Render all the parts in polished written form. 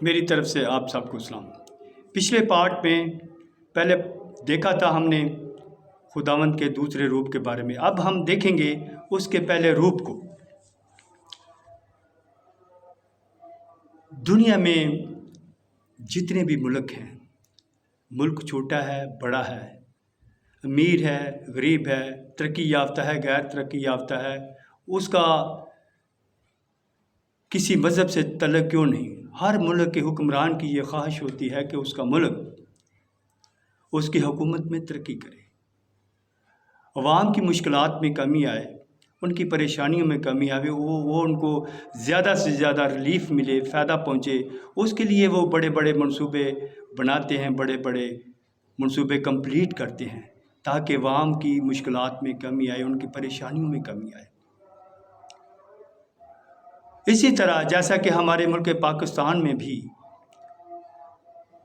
میری طرف سے آپ سب کو سلام۔ پچھلے پارٹ میں پہلے دیکھا تھا ہم نے خداوند کے دوسرے روپ کے بارے میں، اب ہم دیکھیں گے اس کے پہلے روپ کو۔ دنیا میں جتنے بھی ملک ہیں، ملک چھوٹا ہے بڑا ہے، امیر ہے غریب ہے، ترقی یافتہ ہے غیر ترقی یافتہ ہے، اس کا کسی مذہب سے تعلق کیوں نہیں، ہر ملک کے حکمران کی یہ خواہش ہوتی ہے کہ اس کا ملک اس کی حکومت میں ترقی کرے، عوام کی مشکلات میں کمی آئے، ان کی پریشانیوں میں کمی آئے، وہ ان کو زیادہ سے زیادہ ریلیف ملے، فائدہ پہنچے، اس کے لیے وہ بڑے بڑے منصوبے بناتے ہیں، بڑے بڑے منصوبے کمپلیٹ کرتے ہیں تاکہ عوام کی مشکلات میں کمی آئے، ان کی پریشانیوں میں کمی آئے۔ اسی طرح جیسا کہ ہمارے ملک پاکستان میں بھی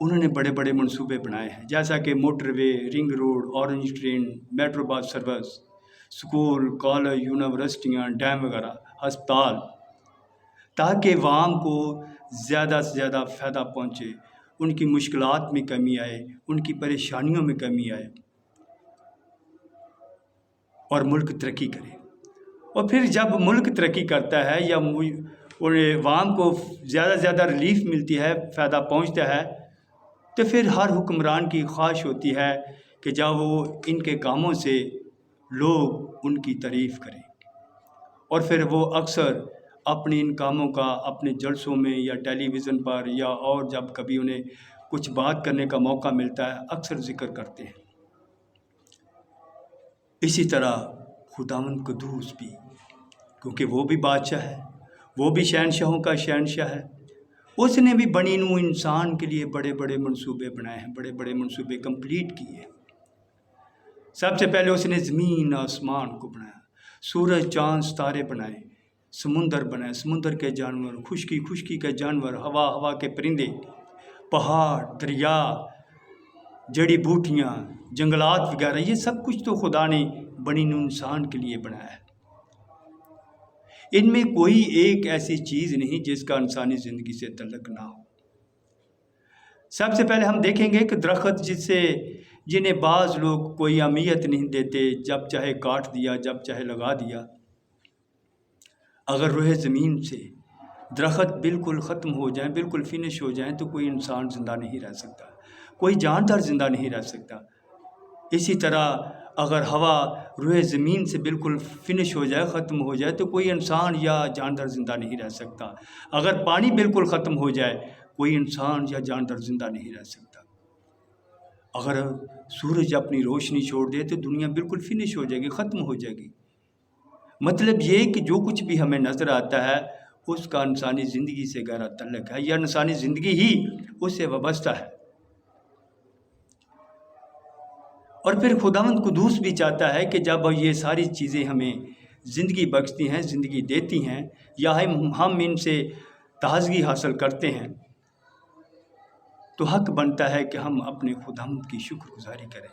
انہوں نے بڑے بڑے منصوبے بنائے ہیں، جیسا کہ motorway, ring road, orange train, metro bus service, school, college, یونیورسٹیاں، ڈیم وغیرہ، ہسپتال، تاکہ عوام کو زیادہ سے زیادہ فائدہ پہنچے، ان کی مشکلات میں کمی آئے، ان کی پریشانیوں میں کمی آئے اور ملک ترقی کرے۔ اور پھر جب ملک ترقی کرتا ہے یا عوام کو زیادہ سے زیادہ ریلیف ملتی ہے، فائدہ پہنچتا ہے، تو پھر ہر حکمران کی خواہش ہوتی ہے کہ جب وہ ان کے کاموں سے لوگ ان کی تعریف کریں، اور پھر وہ اکثر اپنے ان کاموں کا اپنے جلسوں میں یا ٹیلی ویژن پر یا اور جب کبھی انہیں کچھ بات کرنے کا موقع ملتا ہے اکثر ذکر کرتے ہیں۔ اسی طرح خداوند قدوس بھی، کیونکہ وہ بھی بادشاہ ہے، وہ بھی شہنشاہوں کا شہنشاہ ہے، اس نے بھی بنی نوع انسان کے لیے بڑے بڑے منصوبے بنائے ہیں، بڑے بڑے منصوبے کمپلیٹ کیے ہیں۔ سب سے پہلے اس نے زمین آسمان کو بنایا، سورج چاند ستارے بنائے، سمندر بنائے، سمندر کے جانور، خشکی کے جانور، ہوا کے پرندے، پہاڑ، دریا، جڑی بوٹیاں، جنگلات وغیرہ، یہ سب کچھ تو خدا نے بنی نوع انسان کے لیے بنایا ہے۔ ان میں کوئی ایک ایسی چیز نہیں جس کا انسانی زندگی سے تعلق نہ ہو۔ سب سے پہلے ہم دیکھیں گے کہ درخت جنہیں بعض لوگ کوئی اہمیت نہیں دیتے، جب چاہے کاٹ دیا، جب چاہے لگا دیا، اگر روح زمین سے درخت بالکل ختم ہو جائیں، بالکل فنش ہو جائیں، تو کوئی انسان زندہ نہیں رہ سکتا، کوئی جاندار زندہ نہیں رہ سکتا۔ اسی طرح اگر ہوا روح زمین سے بالکل فنش ہو جائے، ختم ہو جائے، تو کوئی انسان یا جاندار زندہ نہیں رہ سکتا۔ اگر پانی بالکل ختم ہو جائے، کوئی انسان یا جاندار زندہ نہیں رہ سکتا۔ اگر سورج اپنی روشنی چھوڑ دے تو دنیا بالکل فنش ہو جائے گی، ختم ہو جائے گی۔ مطلب یہ کہ جو کچھ بھی ہمیں نظر آتا ہے اس کا انسانی زندگی سے گہرا تعلق ہے، یا انسانی زندگی ہی اس سے وابستہ ہے۔ اور پھر خداوند قدوس بھی چاہتا ہے کہ جب یہ ساری چیزیں ہمیں زندگی بخشتی ہیں، زندگی دیتی ہیں، یا ہم ان سے تازگی حاصل کرتے ہیں، تو حق بنتا ہے کہ ہم اپنے خداوند کی شکر گزاری کریں۔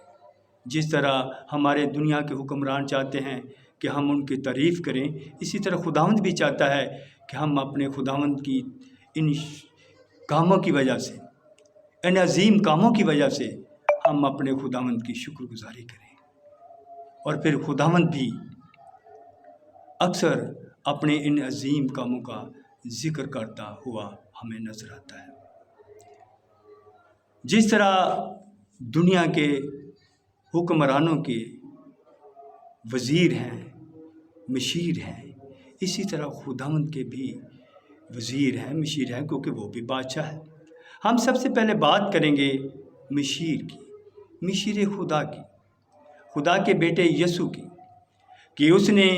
جس طرح ہمارے دنیا کے حکمران چاہتے ہیں کہ ہم ان کی تعریف کریں، اسی طرح خداوند بھی چاہتا ہے کہ ہم اپنے خداوند کی ان کاموں کی وجہ سے، ان عظیم کاموں کی وجہ سے ہم اپنے خداوند کی شکر گزاری کریں۔ اور پھر خداوند بھی اکثر اپنے ان عظیم کاموں کا ذکر کرتا ہوا ہمیں نظر آتا ہے۔ جس طرح دنیا کے حکمرانوں کے وزیر ہیں، مشیر ہیں، اسی طرح خداوند کے بھی وزیر ہیں، مشیر ہیں، کیونکہ وہ بھی بادشاہ ہے۔ ہم سب سے پہلے بات کریں گے مشیر کی، مشیر خدا کی، خدا کے بیٹے یسوع کی، کہ اس نے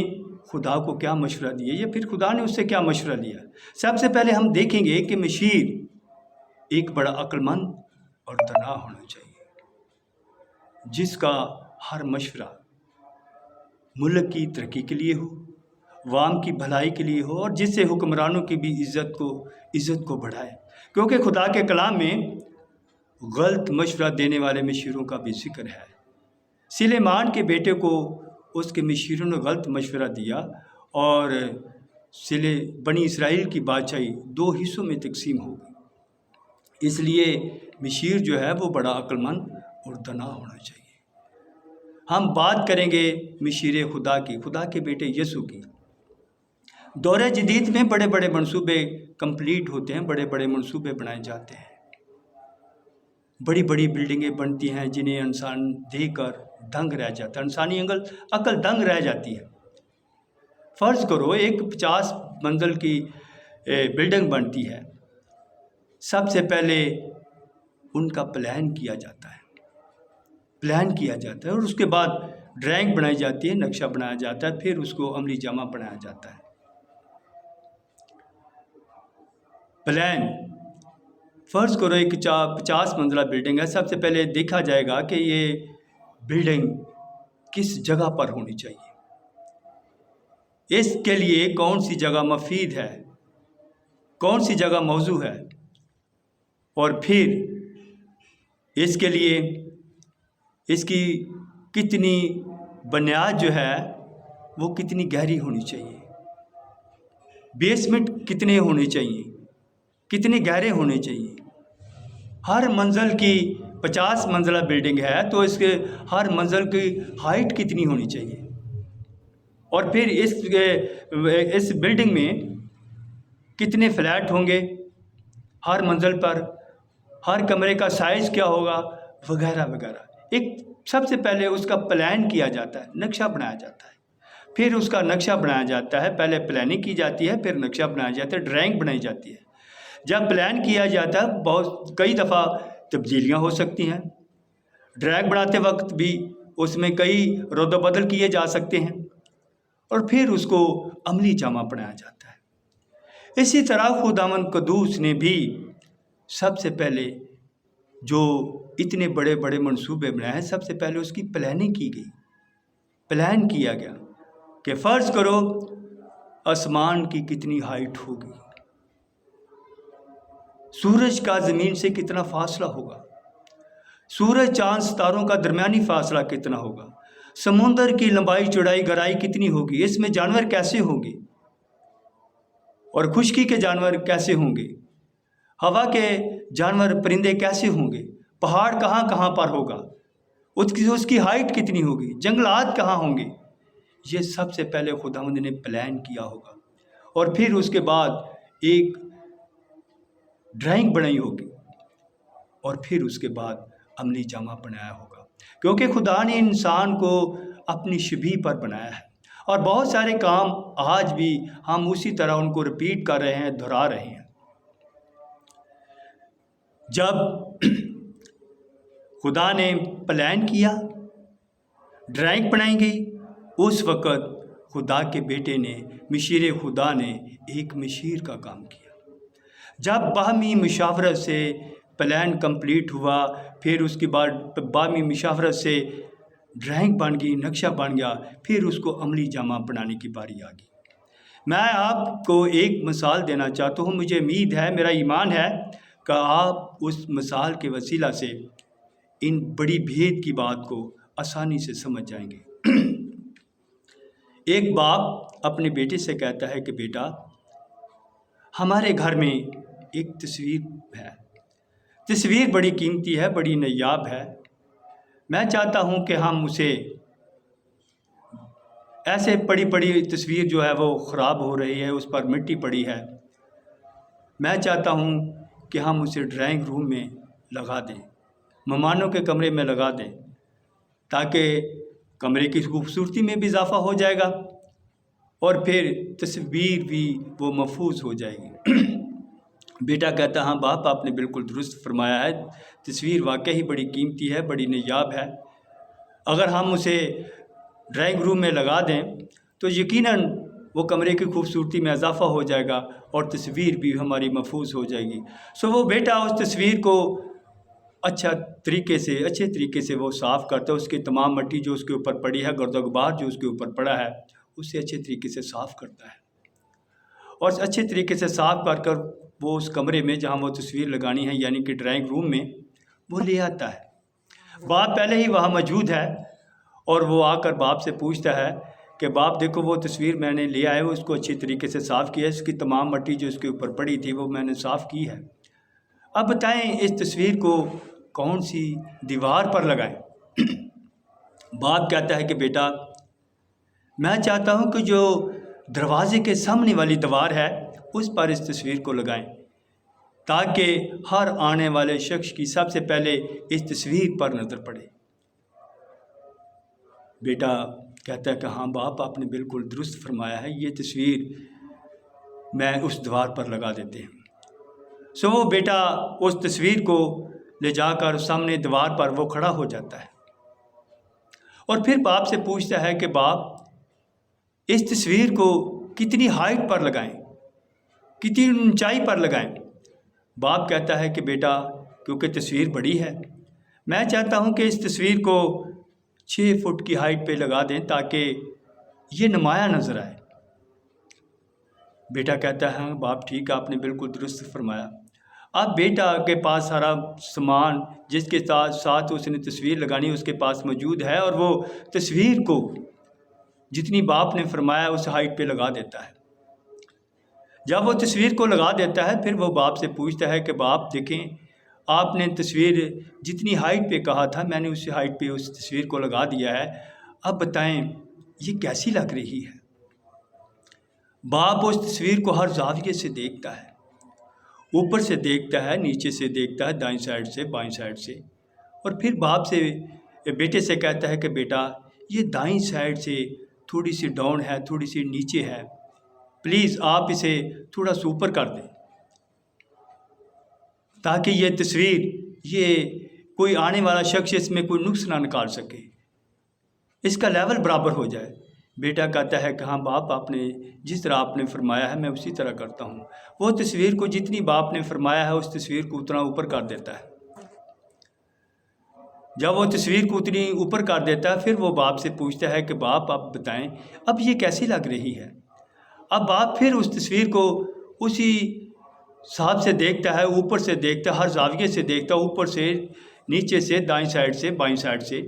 خدا کو کیا مشورہ دیا یا پھر خدا نے اس سے کیا مشورہ لیا۔ سب سے پہلے ہم دیکھیں گے کہ مشیر ایک بڑا عقل مند اور دانا ہونا چاہیے، جس کا ہر مشورہ ملک کی ترقی کے لیے ہو، عوام کی بھلائی کے لیے ہو، اور جس سے حکمرانوں کی بھی عزت کو بڑھائے، کیونکہ خدا کے کلام میں غلط مشورہ دینے والے مشیروں کا بھی ذکر ہے۔ سلیمان کے بیٹے کو اس کے مشیروں نے غلط مشورہ دیا، اور بنی اسرائیل کی بادشاہی 2 حصوں میں تقسیم ہو گئی۔ اس لیے مشیر جو ہے وہ بڑا عقل مند اور دانا ہونا چاہیے۔ ہم بات کریں گے مشیر خدا کی، خدا کے بیٹے یسوع کی۔ دور جدید میں بڑے بڑے منصوبے کمپلیٹ ہوتے ہیں، بڑے بڑے منصوبے بنائے جاتے ہیں، بڑی بڑی بلڈنگیں بنتی ہیں جنہیں انسان دیکھ کر دنگ رہ جاتا ہے، انسانی عقل دنگ رہ جاتی ہے۔ فرض کرو ایک 50 منزل کی بلڈنگ بنتی ہے، سب سے پہلے ان کا پلان کیا جاتا ہے اور اس کے بعد ڈرائنگ بنائی جاتی ہے، نقشہ بنایا جاتا ہے، پھر اس کو عملی جامہ بنایا جاتا ہے۔ پلان فرض کرو ایک 50 منزلہ بلڈنگ ہے، سب سے پہلے دیکھا جائے گا کہ یہ بلڈنگ کس جگہ پر ہونی چاہیے، اس کے لیے کون سی جگہ مفید ہے، کون سی جگہ موزوں ہے، اور پھر اس کے لیے اس کی کتنی بنیاد جو ہے وہ کتنی گہری ہونی چاہیے، بیسمنٹ کتنے ہونے چاہیے، کتنے گہرے ہونے چاہیے۔ ہر منزل کی 50 منزلہ بلڈنگ ہے تو اس کے ہر منزل کی ہائٹ کتنی ہونی چاہیے، اور پھر اس بلڈنگ میں کتنے فلیٹ ہوں گے ہر منزل پر، ہر کمرے کا سائز کیا ہوگا، وغیرہ وغیرہ۔ ایک سب سے پہلے اس کا پلان کیا جاتا ہے، نقشہ بنایا جاتا ہے، پھر اس کا نقشہ بنایا جاتا ہے، پہلے پلاننگ کی جاتی ہے، پھر نقشہ بنایا جاتا ہے، ڈرائنگ بنائی جاتی ہے۔ جب پلان کیا جاتا ہے کئی دفعہ تبدیلیاں ہو سکتی ہیں، ڈرائنگ بناتے وقت بھی اس میں کئی رد و بدل کیے جا سکتے ہیں، اور پھر اس کو عملی جامہ بنایا جاتا ہے۔ اسی طرح خداوند قدوس نے بھی سب سے پہلے جو اتنے بڑے بڑے منصوبے بنائے ہیں، سب سے پہلے اس کی پلاننگ کی گئی، پلان کیا گیا کہ فرض کرو آسمان کی کتنی ہائٹ ہوگی، سورج کا زمین سے کتنا فاصلہ ہوگا، سورج چاند ستاروں کا درمیانی فاصلہ کتنا ہوگا، سمندر کی لمبائی چوڑائی گہرائی کتنی ہوگی، اس میں جانور کیسے ہوں گے اور خشکی کے جانور کیسے ہوں گے، ہوا کے جانور پرندے کیسے ہوں گے، پہاڑ کہاں کہاں پر ہوگا، اس کی ہائٹ کتنی ہوگی، جنگلات کہاں ہوں گے، یہ سب سے پہلے خداوند نے پلان کیا ہوگا، اور پھر اس کے بعد ایک ڈرائنگ بنائی ہوگی، اور پھر اس کے بعد عملی جامہ بنایا ہوگا، کیونکہ خدا نے انسان کو اپنی شبیہ پر بنایا ہے، اور بہت سارے کام آج بھی ہم اسی طرح ان کو ریپیٹ کر رہے ہیں، دہرا رہے ہیں۔ جب خدا نے پلان کیا، ڈرائنگ بنائی گئی، اس وقت خدا کے بیٹے نے، مشیر خدا نے ایک مشیر کا کام کیا۔ جب باہمی مشاورت سے پلان کمپلیٹ ہوا، پھر اس کے بعد باہمی مشاورت سے ڈرائنگ بن گئی، نقشہ بن گیا، پھر اس کو عملی جامہ بنانے کی باری آ گئی۔ میں آپ کو ایک مثال دینا چاہتا ہوں، مجھے امید ہے، میرا ایمان ہے کہ آپ اس مثال کے وسیلہ سے ان بڑی بھید کی بات کو آسانی سے سمجھ جائیں گے۔ ایک باپ اپنے بیٹے سے کہتا ہے کہ بیٹا، ہمارے گھر میں ایک تصویر ہے، تصویر بڑی قیمتی ہے، بڑی نایاب ہے، میں چاہتا ہوں کہ ہم اسے، ایسے پڑی تصویر جو ہے وہ خراب ہو رہی ہے، اس پر مٹی پڑی ہے، میں چاہتا ہوں کہ ہم اسے ڈرائنگ روم میں لگا دیں، مہمانوں کے کمرے میں لگا دیں، تاکہ کمرے کی خوبصورتی میں بھی اضافہ ہو جائے گا، اور پھر تصویر بھی وہ محفوظ ہو جائے گی۔ بیٹا کہتا ہاں باپ، آپ نے بالکل درست فرمایا ہے، تصویر واقعی بڑی قیمتی ہے، بڑی نایاب ہے، اگر ہم اسے ڈرائنگ روم میں لگا دیں تو یقیناً وہ کمرے کی خوبصورتی میں اضافہ ہو جائے گا، اور تصویر بھی ہماری محفوظ ہو جائے گی۔ وہ بیٹا اس تصویر کو اچھے طریقے سے وہ صاف کرتا ہے، اس کی تمام مٹی جو اس کے اوپر پڑی ہے، گرد و غبار جو اس کے اوپر پڑا ہے، اسے اچھے طریقے سے صاف کرتا ہے، اور اچھے طریقے سے صاف کر وہ اس کمرے میں جہاں وہ تصویر لگانی ہے، یعنی کہ ڈرائنگ روم میں، وہ لے آتا ہے۔ باپ پہلے ہی وہاں موجود ہے، اور وہ آ کر باپ سے پوچھتا ہے کہ باپ دیکھو، وہ تصویر میں نے لے آیا، اس کو اچھی طریقے سے صاف کیا ہے، اس کی تمام مٹی جو اس کے اوپر پڑی تھی وہ میں نے صاف کی ہے۔ اب بتائیں اس تصویر کو کون سی دیوار پر لگائیں؟ باپ کہتا ہے کہ بیٹا میں چاہتا ہوں کہ جو دروازے کے سامنے والی دیوار ہے اس پر اس تصویر کو لگائیں، تاکہ ہر آنے والے شخص کی سب سے پہلے اس تصویر پر نظر پڑے۔ بیٹا کہتا ہے کہ ہاں باپ، آپ نے بالکل درست فرمایا ہے، یہ تصویر میں اس دیوار پر لگا دیتے ہیں۔ وہ بیٹا اس تصویر کو لے جا کر سامنے دیوار پر وہ کھڑا ہو جاتا ہے، اور پھر باپ سے پوچھتا ہے کہ باپ اس تصویر کو کتنی ہائٹ پر لگائیں، کتنی اونچائی پر لگائیں؟ باپ کہتا ہے کہ بیٹا کیونکہ تصویر بڑی ہے، میں چاہتا ہوں کہ اس تصویر کو 6 فٹ کی ہائٹ پہ لگا دیں تاکہ یہ نمایاں نظر آئے۔ بیٹا کہتا ہے باپ ٹھیک ہے، آپ نے بالکل درست فرمایا۔ اب بیٹا کے پاس سارا سامان جس کے ساتھ اس نے تصویر لگانی اس کے پاس موجود ہے، اور وہ تصویر کو جتنی باپ نے فرمایا اس ہائٹ پہ لگا دیتا ہے۔ جب وہ تصویر کو لگا دیتا ہے پھر وہ باپ سے پوچھتا ہے کہ باپ دیکھیں، آپ نے تصویر جتنی ہائٹ پہ کہا تھا میں نے اس ہائٹ پہ اس تصویر کو لگا دیا ہے، اب بتائیں یہ کیسی لگ رہی ہے؟ باپ اس تصویر کو ہر زاویے سے دیکھتا ہے، اوپر سے دیکھتا ہے، نیچے سے دیکھتا ہے، دائیں سائڈ سے، بائیں سائڈ سے، اور پھر باپ سے بیٹے سے کہتا ہے کہ بیٹا یہ دائیں سائڈ سے تھوڑی سی ڈاؤن ہے، تھوڑی سی نیچے ہے، پلیز آپ اسے تھوڑا سا اوپر کر دیں تاکہ یہ تصویر، یہ کوئی آنے والا شخص اس میں کوئی نقص نہ نکال سکے، اس کا لیول برابر ہو جائے۔ بیٹا کہتا ہے کہ ہاں باپ، آپ نے جس طرح آپ نے فرمایا ہے میں اسی طرح کرتا ہوں۔ وہ تصویر کو جتنی باپ نے فرمایا ہے اس تصویر کو اتنا اوپر کر دیتا ہے۔ جب وہ تصویر کو اتنی اوپر کر دیتا ہے پھر وہ باپ سے پوچھتا ہے کہ باپ آپ بتائیں اب یہ کیسی لگ رہی ہے؟ اب باپ پھر اس تصویر کو اسی حساب سے دیکھتا ہے، اوپر سے دیکھتا ہے، ہر زاویے سے دیکھتا ہے، اوپر سے، نیچے سے، دائیں سائڈ سے، بائیں سائڈ سے،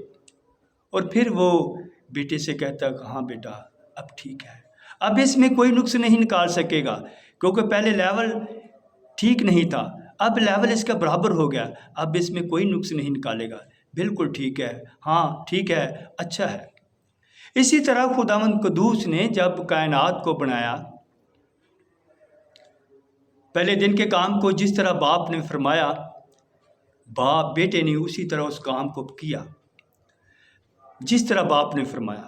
اور پھر وہ بیٹے سے کہتا ہے کہ ہاں بیٹا اب ٹھیک ہے، اب اس میں کوئی نقص نہیں نکال سکے گا، کیونکہ پہلے لیول ٹھیک نہیں تھا، اب لیول اس کا برابر ہو گیا، اب اس میں کوئی نقص نہیں نکالے گا، بالکل ٹھیک ہے، ہاں ٹھیک ہے، اچھا ہے۔ اسی طرح خداوند قدوس نے جب کائنات کو بنایا، پہلے دن کے کام کو جس طرح باپ نے فرمایا، باپ بیٹے نے اسی طرح اس کام کو کیا جس طرح باپ نے فرمایا،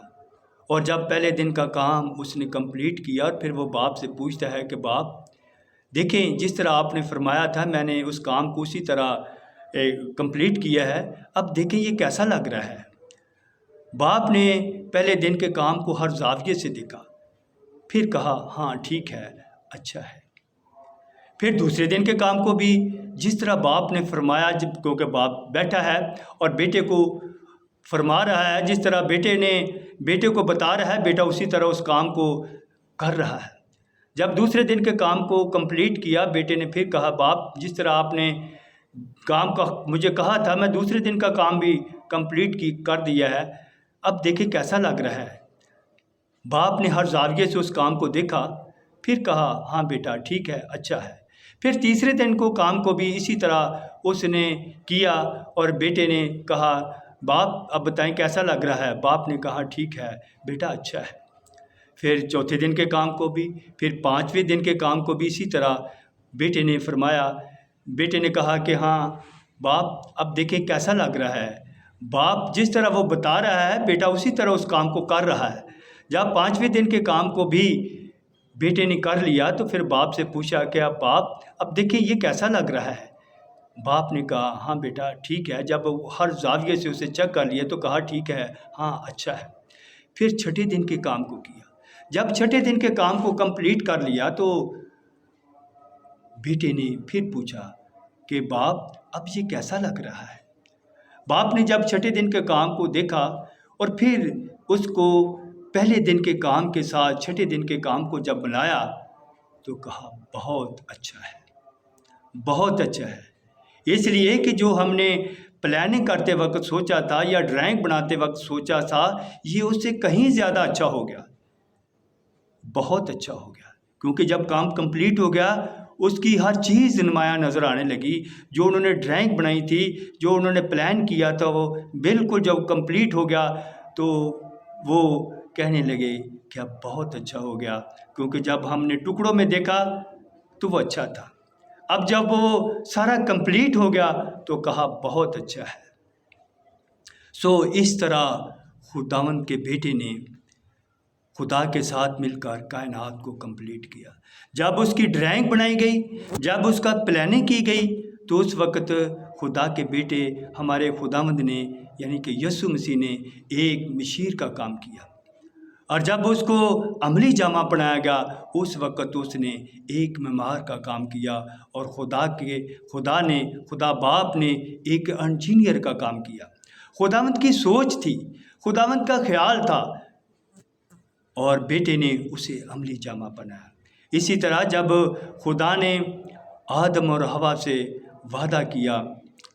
اور جب پہلے دن کا کام اس نے کمپلیٹ کیا، اور پھر وہ باپ سے پوچھتا ہے کہ باپ دیکھیں جس طرح آپ نے فرمایا تھا میں نے اس کام کو اسی طرح کمپلیٹ کیا ہے، اب دیکھیں یہ کیسا لگ رہا ہے۔ باپ نے پہلے دن کے کام کو ہر زاویے سے دیکھا، پھر کہا ہاں ٹھیک ہے، اچھا ہے۔ پھر دوسرے دن کے کام کو بھی جس طرح باپ نے فرمایا، جب کیونکہ باپ بیٹھا ہے اور بیٹے کو فرما رہا ہے، جس طرح بیٹے کو بتا رہا ہے، بیٹا اسی طرح اس کام کو کر رہا ہے۔ جب دوسرے دن کے کام کو کمپلیٹ کیا، بیٹے نے پھر کہا باپ جس طرح آپ نے کام کا مجھے کہا تھا میں دوسرے دن کا کام بھی کمپلیٹ کر دیا ہے، اب دیکھیں کیسا لگ رہا ہے۔ باپ نے ہر زاویے سے اس کام کو دیکھا، پھر کہا ہاں بیٹا ٹھیک ہے، اچھا ہے۔ پھر تیسرے دن کو کام کو بھی اسی طرح اس نے کیا، اور بیٹے نے کہا باپ اب بتائیں کیسا لگ رہا ہے؟ باپ نے کہا ٹھیک ہے بیٹا، اچھا ہے۔ پھر چوتھے دن کے کام کو بھی، پھر پانچویں دن کے کام کو بھی اسی طرح بیٹے نے فرمایا، بیٹے نے کہا کہ ہاں باپ اب دیکھیں کیسا لگ رہا ہے۔ باپ جس طرح وہ بتا رہا ہے بیٹا اسی طرح اس کام کو کر رہا ہے۔ جب پانچویں دن کے کام کو بھی بیٹے نے کر لیا تو پھر باپ سے پوچھا کہ اب باپ اب دیکھیں یہ کیسا لگ رہا ہے؟ باپ نے کہا ہاں بیٹا ٹھیک ہے۔ جب ہر زاویے سے اسے چیک کر لیا تو کہا ٹھیک ہے، ہاں اچھا ہے۔ پھر چھٹے دن کے کام کو کیا، جب چھٹے دن کے کام کو کمپلیٹ کر لیا تو بیٹے نے پھر پوچھا کہ باپ اب یہ کیسا لگ رہا ہے؟ باپ نے جب چھٹے دن کے کام کو دیکھا اور پھر اس کو پہلے دن کے کام کے ساتھ چھٹے دن کے کام کو جب ملایا تو کہا بہت اچھا ہے، بہت اچھا ہے۔ اس لیے کہ جو ہم نے پلاننگ کرتے وقت سوچا تھا یا ڈرائنگ بناتے وقت سوچا تھا یہ اس سے کہیں زیادہ اچھا ہو گیا، بہت اچھا ہو گیا، کیونکہ جب کام کمپلیٹ ہو گیا اس کی ہر چیز نمایاں نظر آنے لگی. جو انہوں نے ڈرائنگ بنائی تھی، جو انہوں نے پلان کیا تھا، وہ بالکل جب کمپلیٹ ہو گیا تو وہ کہنے لگے کہ اب بہت اچھا ہو گیا، کیونکہ جب ہم نے ٹکڑوں میں دیکھا تو وہ اچھا تھا. اب جب وہ سارا کمپلیٹ ہو گیا تو کہا بہت اچھا ہے. اس طرح خداوند کے بیٹے نے خدا کے ساتھ مل کر کائنات کو کمپلیٹ کیا. جب اس کی ڈرائنگ بنائی گئی، جب اس کا پلاننگ کی گئی، تو اس وقت خدا کے بیٹے ہمارے خداوند نے یعنی کہ یسوع مسیح نے ایک مشیر کا کام کیا. اور جب اس کو عملی جامہ پہنایا گیا، اس وقت اس نے ایک معمار کا کام کیا. اور خدا باپ نے ایک انجینئر کا کام کیا. خداوند کی سوچ تھی، خداوند کا خیال تھا، اور بیٹے نے اسے عملی جامہ پہنایا. اسی طرح جب خدا نے آدم اور حوا سے وعدہ کیا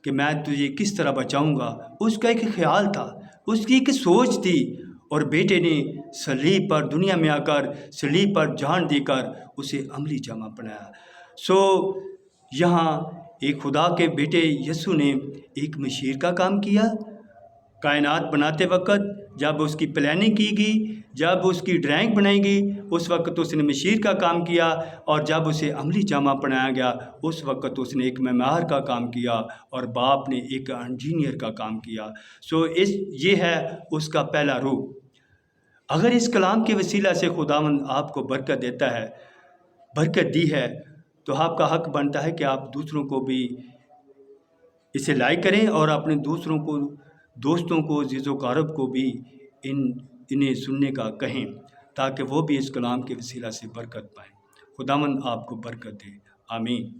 کہ میں تجھے کس طرح بچاؤں گا، اس کا ایک خیال تھا، اس کی ایک سوچ تھی، اور بیٹے نے صلیب پر دنیا میں آ کر صلیب پر جان دے کر اسے عملی جامہ پہنایا. یہاں ایک خدا کے بیٹے یسوع نے ایک مشیر کا کام کیا. کائنات بناتے وقت جب اس کی پلاننگ کی گئی، جب اس کی ڈرائنگ بنائی گئی، اس وقت اس نے مشیر کا کام کیا. اور جب اسے عملی جامہ پہنایا گیا، اس وقت اس نے ایک معمار کا کام کیا، اور باپ نے ایک انجینئر کا کام کیا. یہ ہے اس کا پہلا روح. اگر اس کلام کے وسیلہ سے خداوند آپ کو برکت دیتا ہے، برکت دی ہے، تو آپ کا حق بنتا ہے کہ آپ دوسروں کو بھی اسے لائک کریں، اور اپنے دوستوں کو عزیز و اقارب کو بھی انہیں سننے کا کہیں، تاکہ وہ بھی اس کلام کے وسیلہ سے برکت پائیں. خداوند آپ کو برکت دے. آمین.